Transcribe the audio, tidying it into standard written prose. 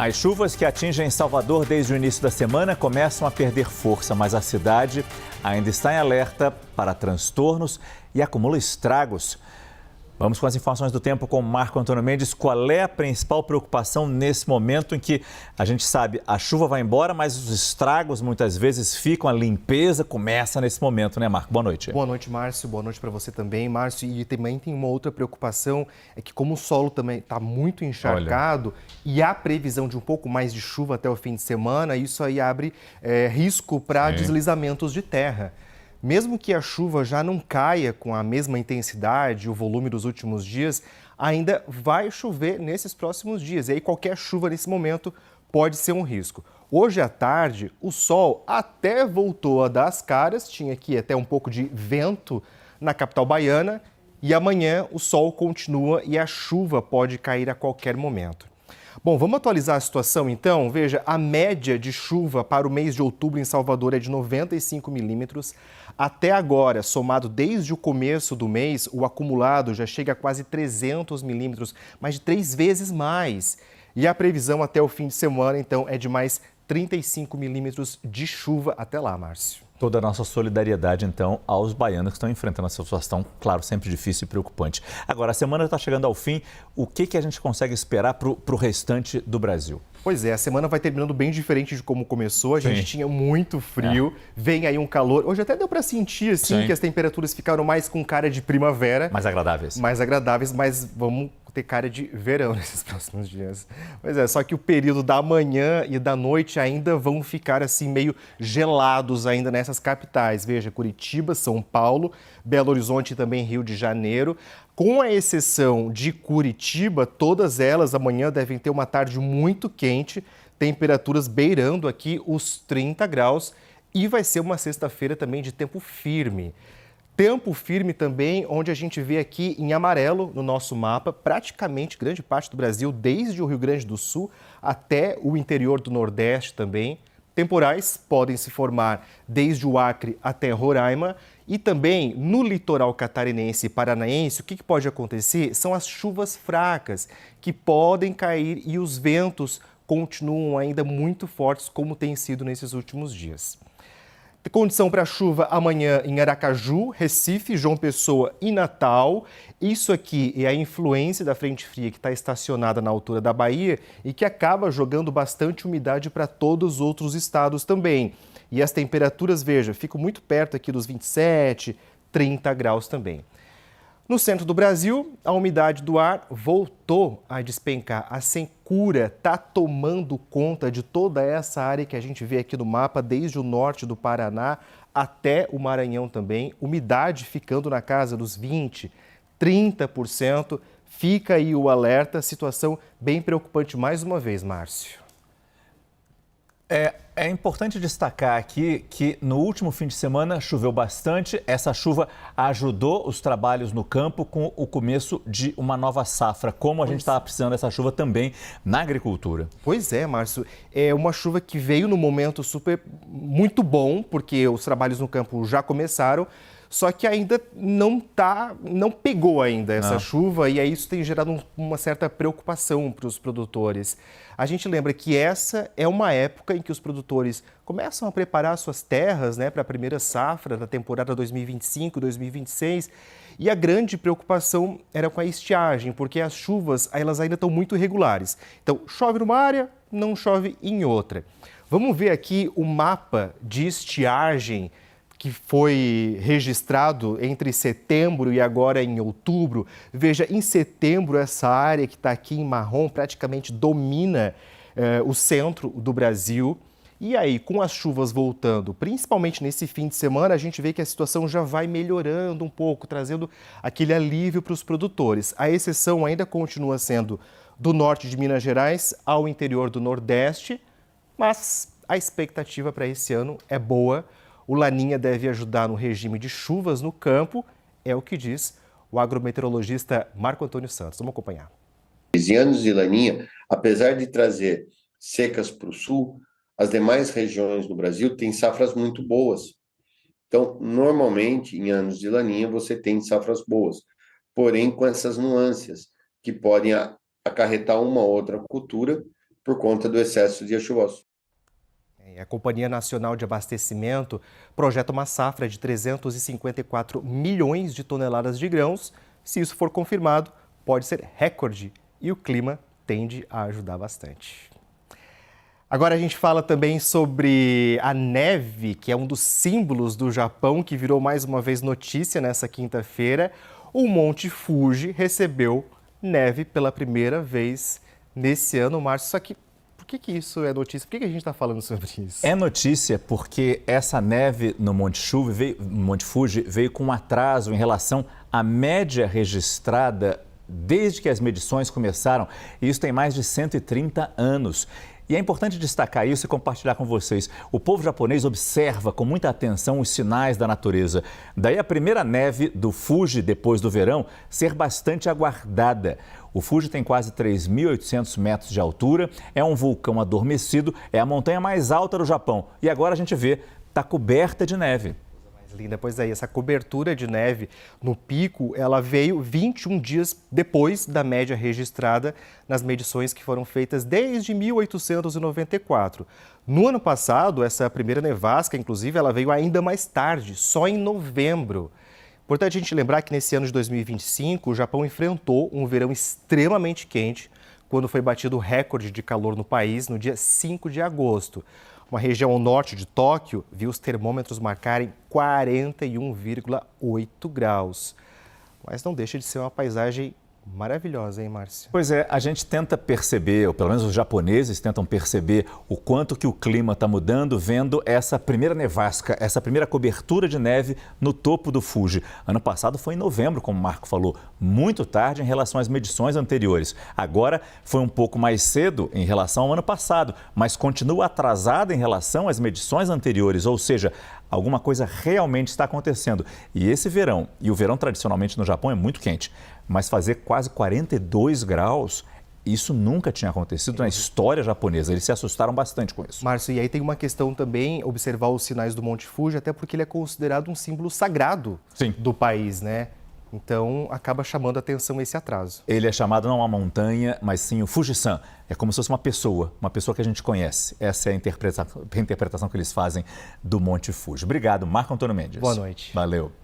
As chuvas que atingem Salvador desde o início da semana começam a perder força, mas a cidade ainda está em alerta para transtornos e acumula estragos. Vamos com as informações do tempo com Marco Antônio Mendes. Qual é a principal preocupação nesse momento em que a gente sabe a chuva vai embora, mas os estragos muitas vezes ficam, a limpeza começa nesse momento, né, Marco? Boa noite. Boa noite, Márcio. Boa noite para você também, Márcio. E também tem uma outra preocupação, é que como o solo também está muito encharcado e há previsão de um pouco mais de chuva até o fim de semana, isso aí abre risco para deslizamentos de terra. Mesmo que a chuva já não caia com a mesma intensidade, o volume dos últimos dias, ainda vai chover nesses próximos dias. E aí qualquer chuva nesse momento pode ser um risco. Hoje à tarde, o sol até voltou a dar as caras, tinha aqui até um pouco de vento na capital baiana, e amanhã o sol continua e a chuva pode cair a qualquer momento. Bom, vamos atualizar a situação então? Veja, a média de chuva para o mês de outubro em Salvador é de 95 milímetros. Até agora, somado desde o começo do mês, o acumulado já chega a quase 300 milímetros, mais de 3 vezes mais. E a previsão até o fim de semana, então, é de mais 35 milímetros de chuva até lá, Márcio. Toda a nossa solidariedade, então, aos baianos que estão enfrentando essa situação, claro, sempre difícil e preocupante. Agora, a semana está chegando ao fim. O que a gente consegue esperar para o restante do Brasil? Pois é, a semana vai terminando bem diferente de como começou. A gente tinha muito frio, vem aí um calor. Hoje até deu para sentir, assim, que as temperaturas ficaram mais com cara de primavera. Mais agradáveis. Mais agradáveis, mas vamos ter cara de verão nesses próximos dias. Pois é, só que o período da manhã e da noite ainda vão ficar assim meio gelados ainda nessas capitais. Veja, Curitiba, São Paulo, Belo Horizonte e também Rio de Janeiro. Com a exceção de Curitiba, todas elas amanhã devem ter uma tarde muito quente, temperaturas beirando aqui os 30 graus e vai ser uma sexta-feira também de tempo firme. Tempo firme também, onde a gente vê aqui em amarelo no nosso mapa, praticamente grande parte do Brasil, desde o Rio Grande do Sul até o interior do Nordeste também. Temporais podem se formar desde o Acre até Roraima e também no litoral catarinense e paranaense, o que pode acontecer são as chuvas fracas que podem cair e os ventos continuam ainda muito fortes, como tem sido nesses últimos dias. Condição para chuva amanhã em Aracaju, Recife, João Pessoa e Natal. Isso aqui é a influência da frente fria que está estacionada na altura da Bahia e que acaba jogando bastante umidade para todos os outros estados também. E as temperaturas, veja, ficam muito perto aqui dos 27, 30 graus também. No centro do Brasil, a umidade do ar voltou a despencar. A secura está tomando conta de toda essa área que a gente vê aqui no mapa, desde o norte do Paraná até o Maranhão também. Umidade ficando na casa dos 20%, 30%. Fica aí o alerta, situação bem preocupante mais uma vez, Márcio. É importante destacar aqui que no último fim de semana choveu bastante. Essa chuva ajudou os trabalhos no campo com o começo de uma nova safra, como a gente estava precisando dessa chuva também na agricultura. Pois é, Márcio. É uma chuva que veio no momento muito bom, porque os trabalhos no campo já começaram, só que ainda não pegou ainda essa chuva e aí isso tem gerado uma certa preocupação para os produtores. A gente lembra que essa é uma época em que os produtores começam a preparar suas terras, né, para a primeira safra da temporada 2025-2026 e a grande preocupação era com a estiagem, porque as chuvas elas ainda estão muito irregulares. Então, chove numa área, não chove em outra. Vamos ver aqui o mapa de estiagem que foi registrado entre setembro e agora em outubro. Veja, em setembro, essa área que está aqui em marrom praticamente domina o centro do Brasil. E aí, com as chuvas voltando, principalmente nesse fim de semana, a gente vê que a situação já vai melhorando um pouco, trazendo aquele alívio para os produtores. A exceção ainda continua sendo do norte de Minas Gerais ao interior do Nordeste, mas a expectativa para esse ano é boa. O Laninha deve ajudar no regime de chuvas no campo, é o que diz o agrometeorologista Marco Antônio Santos. Vamos acompanhar. Em anos de Laninha, apesar de trazer secas para o sul, as demais regiões do Brasil têm safras muito boas. Então, normalmente, em anos de Laninha, você tem safras boas, porém com essas nuances que podem acarretar uma outra cultura por conta do excesso de dias chuvosos. A Companhia Nacional de Abastecimento projeta uma safra de 354 milhões de toneladas de grãos. Se isso for confirmado, pode ser recorde e o clima tende a ajudar bastante. Agora a gente fala também sobre a neve, que é um dos símbolos do Japão, que virou mais uma vez notícia nessa quinta-feira. O Monte Fuji recebeu neve pela primeira vez nesse ano, Márcio. Só que por que isso é notícia? Por que a gente está falando sobre isso? É notícia porque essa neve no Monte Fuji veio com um atraso em relação à média registrada desde que as medições começaram. E isso tem mais de 130 anos. E é importante destacar isso e compartilhar com vocês. O povo japonês observa com muita atenção os sinais da natureza. Daí a primeira neve do Fuji depois do verão ser bastante aguardada. O Fuji tem quase 3.800 metros de altura, é um vulcão adormecido, é a montanha mais alta do Japão. E agora a gente vê, está coberta de neve. Linda, pois é, essa cobertura de neve no pico, ela veio 21 dias depois da média registrada nas medições que foram feitas desde 1894. No ano passado, essa primeira nevasca, inclusive, ela veio ainda mais tarde, só em novembro. Importante a gente lembrar que nesse ano de 2025, o Japão enfrentou um verão extremamente quente, quando foi batido o recorde de calor no país no dia 5 de agosto. Uma região ao norte de Tóquio viu os termômetros marcarem 41,8 graus. Mas não deixa de ser uma paisagem maravilhosa, hein, Márcio? Pois é, a gente tenta perceber, ou pelo menos os japoneses tentam perceber o quanto que o clima está mudando vendo essa primeira nevasca, essa primeira cobertura de neve no topo do Fuji. Ano passado foi em novembro, como o Marco falou, muito tarde em relação às medições anteriores. Agora foi um pouco mais cedo em relação ao ano passado, mas continua atrasada em relação às medições anteriores, ou seja, alguma coisa realmente está acontecendo. E esse verão, e o verão tradicionalmente no Japão é muito quente, mas fazer quase 42 graus, isso nunca tinha acontecido na história japonesa. Eles se assustaram bastante com isso. Márcio, e aí tem uma questão também, observar os sinais do Monte Fuji, até porque ele é considerado um símbolo sagrado do país, né? Então, acaba chamando a atenção esse atraso. Ele é chamado não a montanha, mas sim o Fuji-san. É como se fosse uma pessoa que a gente conhece. Essa é a interpretação que eles fazem do Monte Fuji. Obrigado, Marco Antônio Mendes. Boa noite. Valeu.